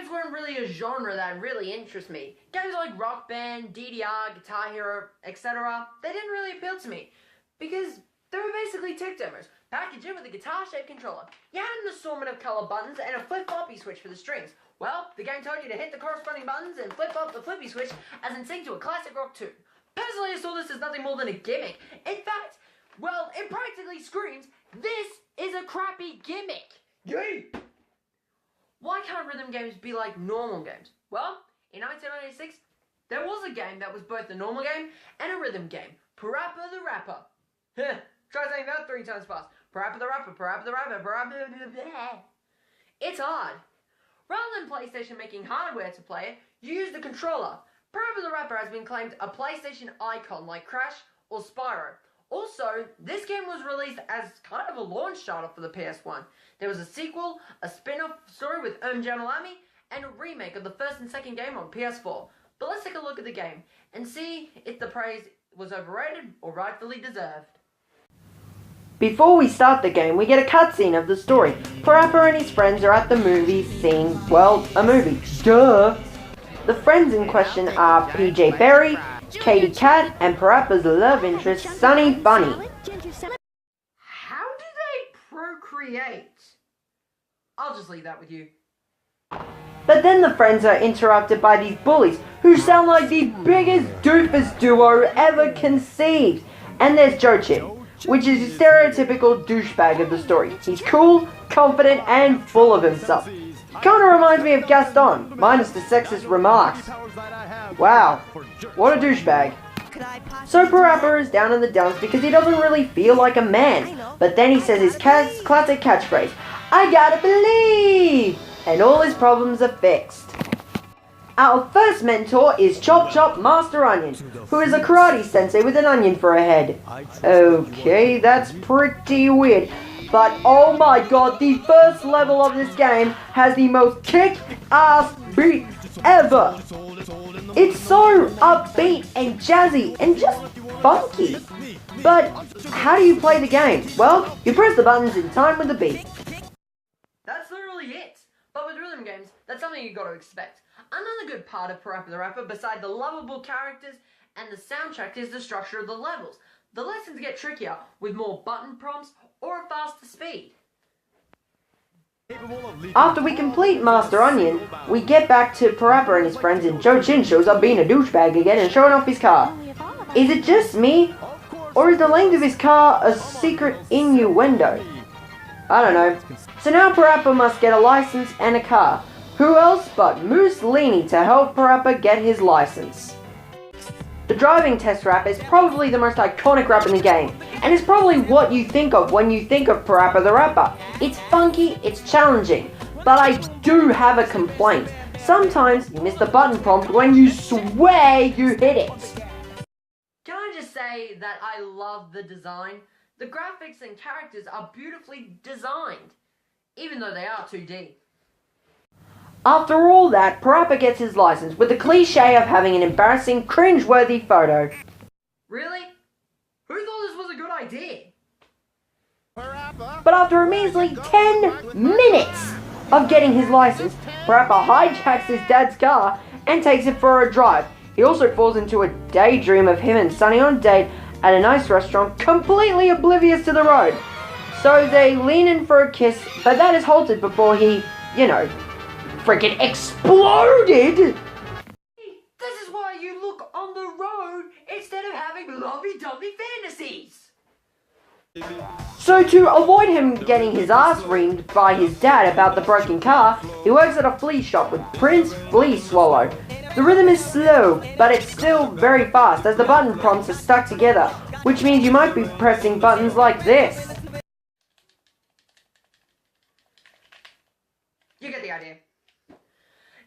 games weren't really a genre that really interests me. Games like Rock Band, DDR, Guitar Hero, etc., they didn't really appeal to me because they were basically tech demos, packaged in with a guitar-shaped controller. You had an assortment of color buttons and a flip-floppy switch for the strings. Well, the game told you to hit the corresponding buttons and flip up the flippy switch as in sync to a classic rock tune. Personally, I saw this as nothing more than a gimmick. In fact, well, it practically screams, this is a crappy gimmick. Yay! Why can't rhythm games be like normal games? Well, in 1996, there was a game that was both a normal game and a rhythm game. Parappa the Rapper. Try saying that 3 times fast. Parappa the Rapper, Parappa the Rapper, Parappa the... It's hard. Rather than PlayStation making hardware to play it, you use the controller. Parappa the Rapper has been claimed a PlayStation icon like Crash or Spyro. Also, this game was released as kind of a launch starter for the PS1. There was a sequel, a spin-off story with Jalami, and a remake of the first and second game on PS4. But let's take a look at the game and see if the praise was overrated or rightfully deserved. Before we start the game, we get a cutscene of the story. Parappa and his friends are at the movie seeing, well, a movie. Duh! The friends in question are PJ Berry, Katie Cat, and Parappa's love interest, Sunny Bunny. How do they procreate? I'll just leave that with you. But then the friends are interrupted by these bullies, who sound like the biggest doofus duo ever conceived. And there's Jochin, which is the stereotypical douchebag of the story. He's cool, confident, and full of himself. Kinda reminds me of Gaston, minus the sexist remarks. Wow, what a douchebag. So Parappa is down in the dumps because he doesn't really feel like a man. But then he says his classic catchphrase, I gotta believe! And all his problems are fixed. Our first mentor is Chop Chop Master Onion, who is a karate sensei with an onion for a head. Okay, that's pretty weird. But oh my god, the first level of this game has the most kick-ass beat ever. It's so upbeat and jazzy and just funky. But how do you play the game? Well, you press the buttons in time with the beat. That's literally it. But with rhythm games, that's something you gotta expect. Another good part of Parappa the Rapper, beside the lovable characters and the soundtrack, is the structure of the levels. The lessons get trickier with more button prompts or a faster speed. After we complete Master Onion, we get back to Parappa and his friends, and Jochin shows up being a douchebag again and showing off his car. Is it just me, or is the length of his car a secret innuendo? I don't know. So now Parappa must get a license and a car. Who else but Mussolini to help Parappa get his license? The driving test rap is probably the most iconic rap in the game, and it's probably what you think of when you think of Parappa the Rapper. It's funky, it's challenging, but I do have a complaint. Sometimes you miss the button prompt when you swear you hit it. Can I just say that I love the design? The graphics and characters are beautifully designed, even though they are 2D. After all that, Parappa gets his license with the cliche of having an embarrassing, cringe-worthy photo. Really? Who thought this was a good idea? But after a measly 10 minutes of getting his license, Parappa hijacks his dad's car and takes it for a drive. He also falls into a daydream of him and Sunny on a date at a nice restaurant, completely oblivious to the road. So they lean in for a kiss, but that is halted before he, freaking exploded! This is why you look on the road instead of having lovey-dovey fantasies! So to avoid him getting his ass reamed by his dad about the broken car, he works at a flea shop with Prince Flea Swallow. The rhythm is slow, but it's still very fast as the button prompts are stuck together, which means you might be pressing buttons like this. You get the idea.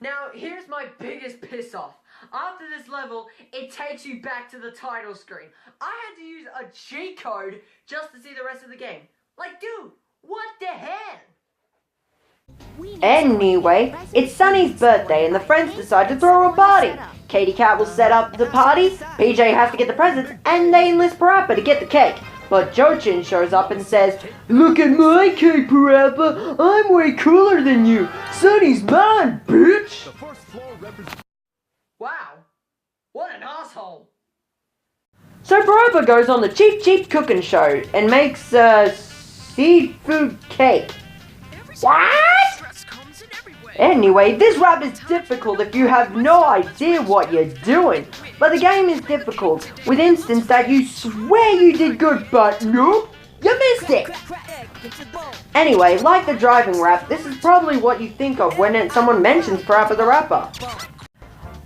Now, here's my biggest piss off. After this level, it takes you back to the title screen. I had to use a cheat code just to see the rest of the game. Like, dude, what the hell? Anyway, it's Sunny's birthday and the friends decide to throw a party. Katie Cat will set up the party, PJ has to get the presents, and they enlist Parappa to get the cake. But Jochin shows up and says, "Look at my cake, Parappa! I'm way cooler than you! Sunny's mine, bitch!" Bitch! The first floor represents. Wow, what an asshole! So Parappa goes on the Cheap Cooking Show and makes seafood cake. What? Anyway, this rap is difficult if you have no idea what you're doing. But the game is difficult, with instances that you swear you did good, but nope, you missed it. Anyway, like the driving rap, this is probably what you think of when someone mentions Parappa the Rapper.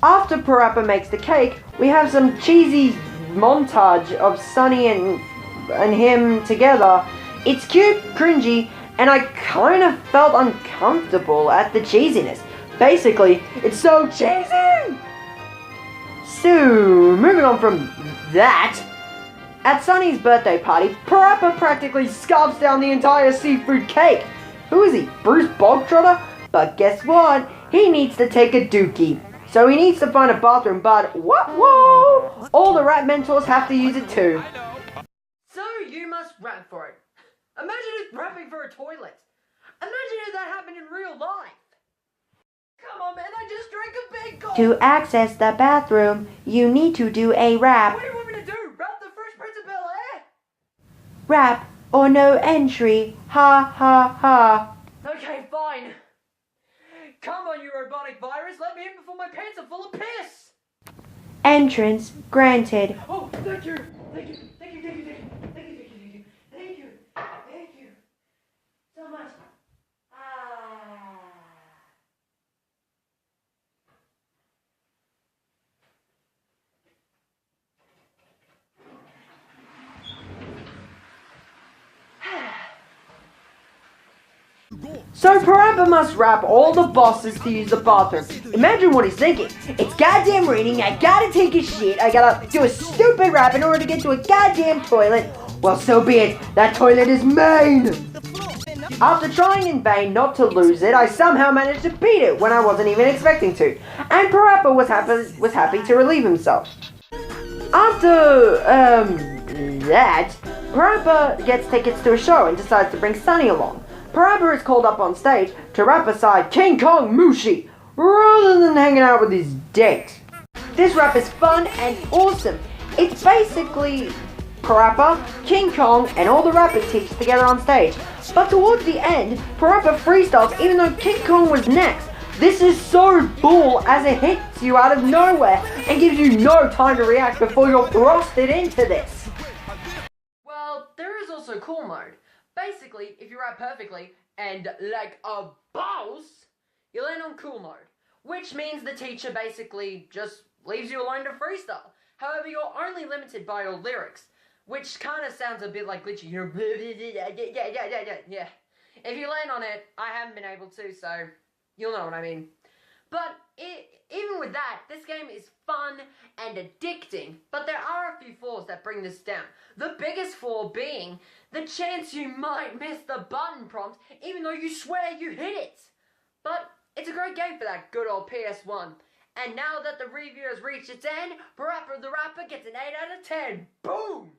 After Parappa makes the cake, we have some cheesy montage of Sunny and him together. It's cute, cringy, and I kind of felt uncomfortable at the cheesiness. Basically, it's so cheesy! So, moving on from that, at Sunny's birthday party, Parappa practically scarfs down the entire seafood cake. Who is he, Bruce Bogtrotter? But guess what? He needs to take a dookie. So he needs to find a bathroom, but whoa! All the rap mentors have to use it too. So you must rap for it. Imagine it rapping for a toilet. Imagine if that happened in real life. Come on, man, I just drank a big gulp. To access the bathroom, you need to do a rap. What do you want me to do? Rap the Fresh Prince of Bel-Air? Rap or no entry. Ha ha ha. Okay, fine. Come on, you robotic virus. Let me in before my pants are full of piss. Entrance granted. Oh, thank you. Thank you. Thank you. Thank you. Thank you. Thank you. Thank you. Thank you. Thank you. So much. So Parappa must rap all the bosses to use the bathroom. Imagine what he's thinking. It's goddamn raining, I gotta take a shit, I gotta do a stupid rap in order to get to a goddamn toilet. Well, so be it. That toilet is mine! After trying in vain not to lose it, I somehow managed to beat it when I wasn't even expecting to. And Parappa was happy to relieve himself. After, that, Parappa gets tickets to a show and decides to bring Sunny along. Parappa is called up on stage to rap beside King Kong Mushi, rather than hanging out with his date. This rap is fun and awesome. It's basically Parappa, King Kong, and all the rappers teach together on stage. But towards the end, Parappa freestyles even though King Kong was next. This is so bull as it hits you out of nowhere and gives you no time to react before you're thrusted into this. Well, there is also cool mode. Basically, if you rap perfectly and like a boss, you land on cool mode, which means the teacher basically just leaves you alone to freestyle. However, you're only limited by your lyrics, which kind of sounds a bit like glitchy. You're yeah. If you land on it, I haven't been able to, so you'll know what I mean. But even with that, this game is fun and addicting, but there are a few flaws that bring this down. The biggest flaw being the chance you might miss the button prompt even though you swear you hit it. But it's a great game for that good old PS1. And now that the review has reached its end, Parappa the Rapper gets an 8 out of 10. Boom!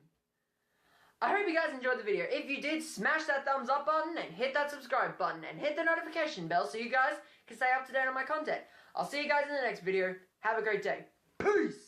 I hope you guys enjoyed the video. If you did, smash that thumbs up button and hit that subscribe button and hit the notification bell so you guys can stay up to date on my content. I'll see you guys in the next video. Have a great day. Peace!